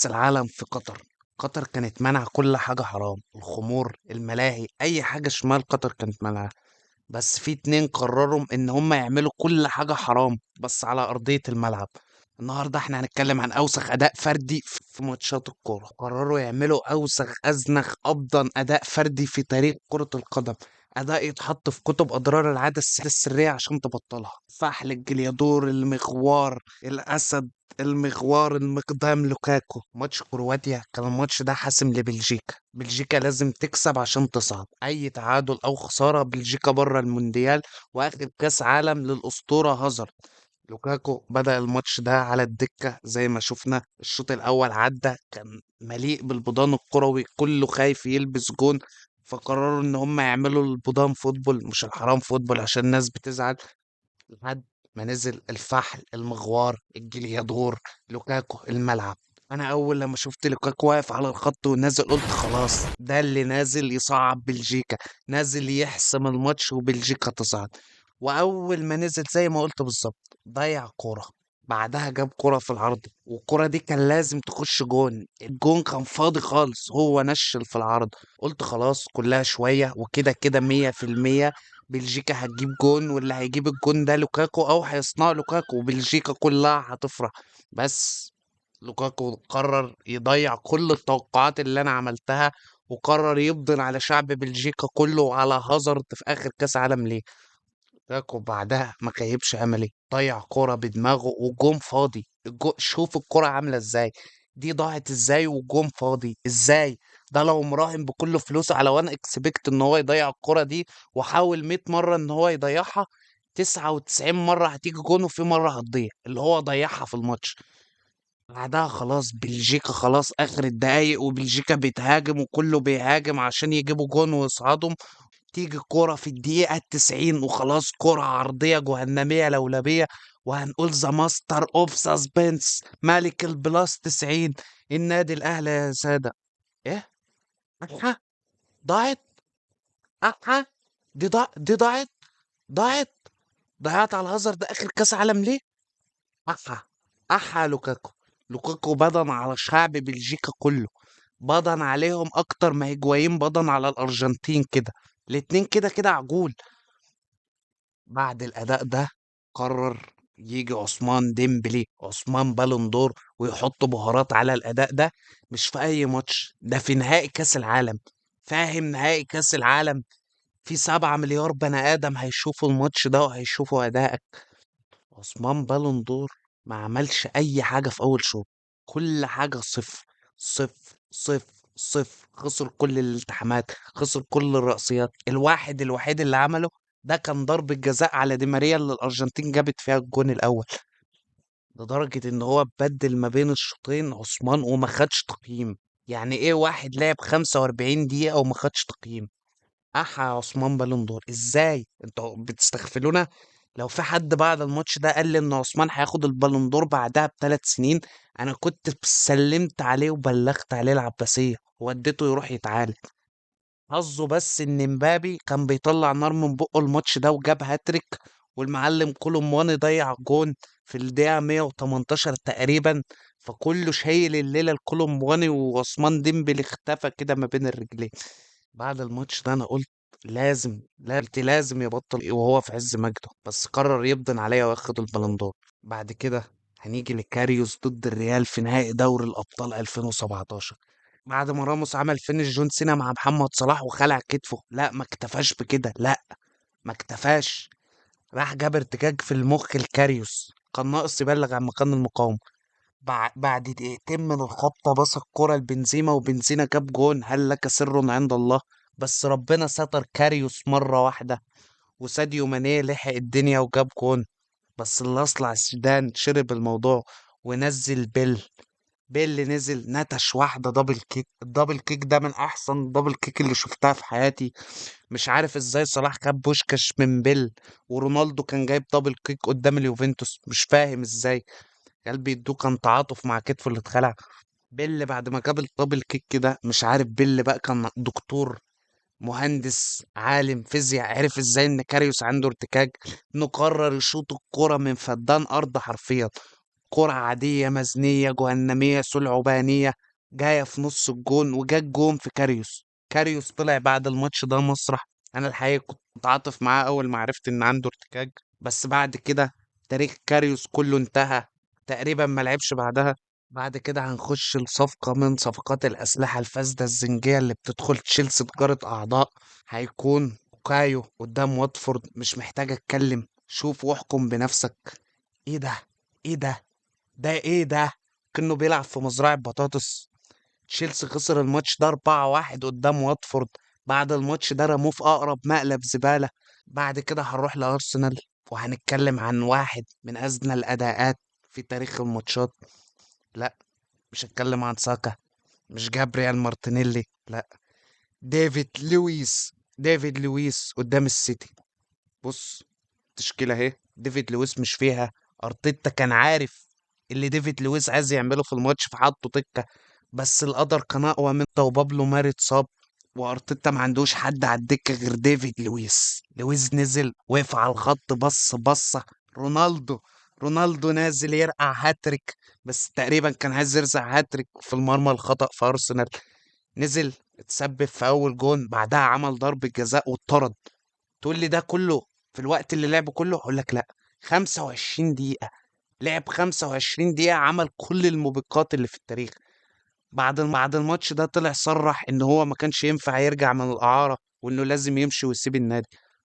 كأس العالم في قطر. قطر كانت مانعة كل حاجة حرام، الخمور، الملاهي، أي حاجة شمال قطر كانت مانعة. بس في اتنين قرروا إن هم يعملوا كل حاجة حرام بس على أرضية الملعب. النهاردة احنا هنتكلم عن أوسخ أداء فردي في ماتشات الكورة. قرروا يعملوا أوسخ أزنخ أبطن أداء فردي في تاريخ كرة القدم. أداء يتحط في كتب أضرار العادة السرية عشان تبطلها. فحل الجليادور، المغوار، الأسد، المغوار، المقدام، لوكاكو. ماتش كرواتيا كان الماتش ده حاسم لبلجيكا. بلجيكا لازم تكسب عشان تصعد، اي تعادل او خسارة بلجيكا بره المونديال. واخر كاس عالم للأسطورة هازارد. لوكاكو بدأ الماتش ده على الدكة زي ما شفنا. الشوط الأول عدى كان مليء بالبطان الكروي، كله خايف يلبس جون. فقرروا إن هم يعملوا البطان فوتبول مش الحرام فوتبول عشان الناس بتزعل. لحد ما نزل الفحل، المغوار، الجليادور، لوكاكو الملعب. انا اول لما شفت لوكاكو واقف على الخط ونازل قلت خلاص ده اللي نازل يصعد بلجيكا، نازل يحسم الماتش وبلجيكا تصعد. واول ما نزل زي ما قلت بالظبط ضيع كرة. بعدها جاب كرة في العرض، والكرة دي كان لازم تخش جون. الجون كان فاضي خالص، هو نشل في العرض. قلت خلاص كلها شوية وكده كده 100%. بلجيكا هتجيب جون، واللي هيجيب الجون ده لوكاكو او هيصنع لوكاكو، وبلجيكا كلها هتفرح. بس لوكاكو قرر يضيع كل التوقعات اللي انا عملتها، وقرر يبطن على شعب بلجيكا كله وعلى هازارد في اخر كاس عالم ليه. لوكاكو بعدها ما خيبش املي، ضيع كرة بدماغه وجون فاضي. شوف الكرة عاملة ازاي، دي ضاعت ازاي وجون فاضي ازاي. ده لو مراهن بكل فلوسه على وان اكسبكت ان هو يضيع الكرة دي، وحاول 100 مرة ان هو يضيعها، 99 مرة هتيجي جون وفي مرة هتضيع اللي هو ضيعها في الماتش. بعدها خلاص بلجيكا خلاص اخر الدقايق، وبلجيكا بيتهاجم وكله بيهاجم عشان يجيبوا جون ويصعدوا. تيجي الكرة في الدقيقة 90 وخلاص، كرة عرضية جهنمية لولبية، وهنقول ذا ماستر اوف ساسبنس، ملك البلاس 90، النادي الاهلي يا سادة. ايه؟ أحا؟ ضاعت؟ أحا؟ دي ضاعت؟ ضاعت؟ ضيعت على الهزر ده اخر كاس عالم ليه؟ أحا؟ أحا لوكاكو. لوكاكو بدن على شعب بلجيكا كله، بدن عليهم اكتر ما هيجوايين بدن على الارجنتين كده. الاتنين كده كده عجول. بعد الأداء ده قرر يجي عثمان ديمبلي، عثمان بالون دور، ويحط بهارات على الأداء ده. مش في أي ماتش، ده في نهائي كأس العالم. فاهم؟ نهائي كأس العالم، في 7 مليار بني آدم هيشوفوا الماتش ده وهيشوفوا أدائك. عثمان بالون دور ما عملش أي حاجة في أول شوط، كل حاجة صفر صفر صفر صفر. خسر كل الالتحامات، خسر كل الرأسيات. الوحيد اللي عمله ده كان ضربة جزاء على دي ماريا اللي الأرجنتين جابت فيها الجون الأول. لدرجة إن هو بدل ما بين الشوطين عثمان وما خدش تقييم. يعني إيه واحد لعب 45 دقيقة وما خدش تقييم؟ احا عثمان بالون دور ازاي؟ انتوا بتستغفلونا. لو في حد بعد الماتش ده قال لي ان عثمان هياخد البالون دور بعدها ب3 سنين، انا كنت سلمت عليه وبلغت عليه العباسية ووديته يروح يتعالج. حظه بس ان مبابي كان بيطلع نار من بقه الماتش ده وجاب هاتريك، والمعلم كولومواني ضيع جون في الدقيقة 118 تقريبا. فكله شايل الليلة الكولومواني، وعثمان ديمبلي اختفى كده ما بين الرجلين. بعد الماتش ده انا قلت لازم يبطل وهو في عز مجده، بس قرر يبدن عليا وياخد البلندور. بعد كده هنيجي لكاريوس ضد الريال في نهائي دوري الابطال 2017. بعد ما راموس عمل فينش جون سينا مع محمد صلاح وخلع كتفه، لا ما اكتفاش بكده، لا ما اكتفاش، راح جاب ارتجاج في المخ الكاريوس، كان ناقص يبلغ عن مكان المقاومة. بعد دقيقتين من الخبطة باص الكرة لبنزيما، وبنزيما جاب جون. هل لك سر عند الله؟ بس ربنا ستر كاريوس مرة واحدة، وساديو ماني لحق الدنيا وجاب جون. بس اللي أصلع السودان شرب الموضوع ونزل بيل نزل نتش واحدة دبل كيك. الدبل كيك ده من أحسن دبل كيك اللي شفتها في حياتي. مش عارف ازاي صلاح خد بوشكاش من بيل، ورونالدو كان جايب دبل كيك قدام اليوفنتوس، مش فاهم ازاي. قلبي يدوه كان تعاطف مع كتفه اللي اتخلع. بيل بعد ما جاب الدبل كيك كده، مش عارف بيل بقى كان دكتور، مهندس، عالم فيزياء، عرف ازاي ان كاريوس عنده ارتكاج، انه قرر يشوط الكرة من فدان ارض حرفيا. كرة عادية مزنية جهنمية سلعبانية جاية في نص الجون، وجا الجون في كاريوس. كاريوس طلع بعد الماتش ده مسرح. انا الحقيقة كنت متعاطف معاه اول ما عرفت ان عنده ارتكاك، بس بعد كده تاريخ كاريوس كله انتهى. تقريبا ما لعبش بعدها. بعد كده هنخش لصفقة من صفقات الأسلحة الفاسدة الزنجية اللي بتدخل تشيلسي تجارة أعضاء. هيكون بوكايو قدام واتفورد. مش محتاج أتكلم، شوف واحكم بنفسك. إيه ده؟ إيه ده؟ ده إيه ده؟ كأنه بيلعب في مزرعة بطاطس. تشيلسي خسر الماتش ده 4-1 قدام واتفورد. بعد الماتش ده رموه في أقرب مقلب زبالة. بعد كده هنروح لأرسنال، وهنتكلم عن واحد من أزنى الأداءات في تاريخ الماتشات. لا، مش هتكلم عن ساكا، مش جابريال مارتينيلي، لا، ديفيد لويس قدام السيتي. بص، التشكيلة اهي. ديفيد لويس مش فيها. ارتيتا كان عارف اللي ديفيد لويس عايز يعمله في الماتش فحطه دكة، بس القدر كان اقوى منه وبابلو ماري اتصاب، وارتيتا ما عندوش حد على الدكة غير ديفيد لويس. لويس نزل وقف على الخط، بصة رونالدو. رونالدو نازل يرقع هاتريك، بس تقريبا كان عايز يرزع هاتريك في المرمى الخطأ في ارسنال. نزل اتسبب في اول جون، بعدها عمل ضربة جزاء واتطرد. تقول لي ده كله في الوقت اللي لعبه كله؟ اقول لك لا. 25 دقيقة لعب، 25 دقيقة عمل كل الموبقات اللي في التاريخ. بعد الماتش ده طلع صرح ان هو ما كانش ينفع يرجع من الإعارة، وانه لازم يمشي ويسيب النادي.